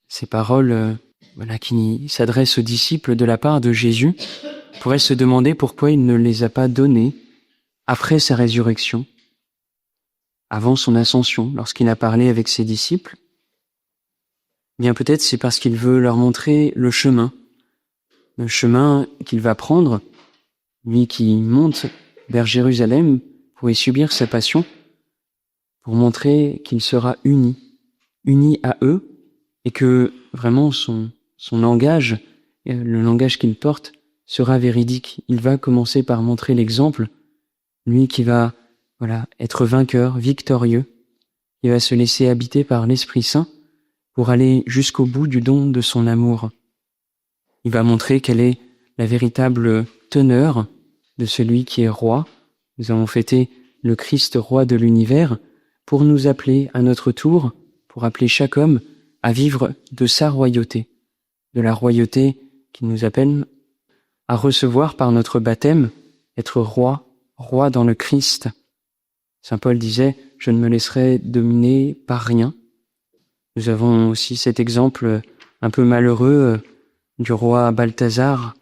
ces paroles qui s'adressent aux disciples de la part de Jésus, on pourrait se demander pourquoi il ne les a pas données après sa résurrection, avant son ascension, lorsqu'il a parlé avec ses disciples. Bien peut-être c'est parce qu'il veut leur montrer le chemin qu'il va prendre, lui qui monte vers Jérusalem pour y subir sa passion, pour montrer qu'il sera uni à eux, et que vraiment son langage, le langage qu'il porte, sera véridique. Il va commencer par montrer l'exemple, lui qui va être vainqueur, victorieux, qui va se laisser habiter par l'Esprit Saint pour aller jusqu'au bout du don de son amour. Il va montrer quelle est la véritable teneur de celui qui est roi. Nous avons fêté le Christ roi de l'univers pour nous appeler à notre tour, pour appeler chaque homme à vivre de sa royauté, de la royauté qui nous appelle à recevoir par notre baptême, être roi dans le Christ. Saint Paul disait « Je ne me laisserai dominer par rien ». Nous avons aussi cet exemple un peu malheureux du roi Balthazar,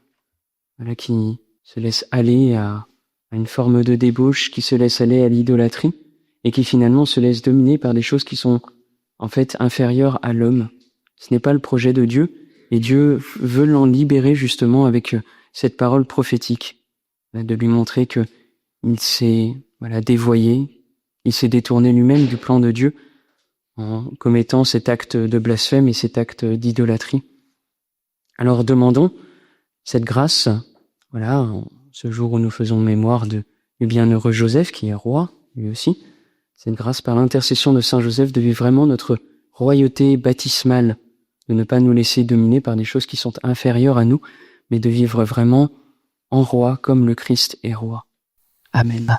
qui se laisse aller à une forme de débauche, qui se laisse aller à l'idolâtrie et qui finalement se laisse dominer par des choses qui sont en fait inférieures à l'homme. Ce n'est pas le projet de Dieu, et Dieu veut l'en libérer justement avec cette parole prophétique, de lui montrer que il s'est dévoyé, il s'est détourné lui-même du plan de Dieu en commettant cet acte de blasphème et cet acte d'idolâtrie. Alors demandons cette grâce, en ce jour où nous faisons mémoire du bienheureux Joseph qui est roi, lui aussi, cette grâce par l'intercession de Saint Joseph de vivre vraiment notre royauté baptismale, de ne pas nous laisser dominer par des choses qui sont inférieures à nous, mais de vivre vraiment en roi comme le Christ est roi. Amen.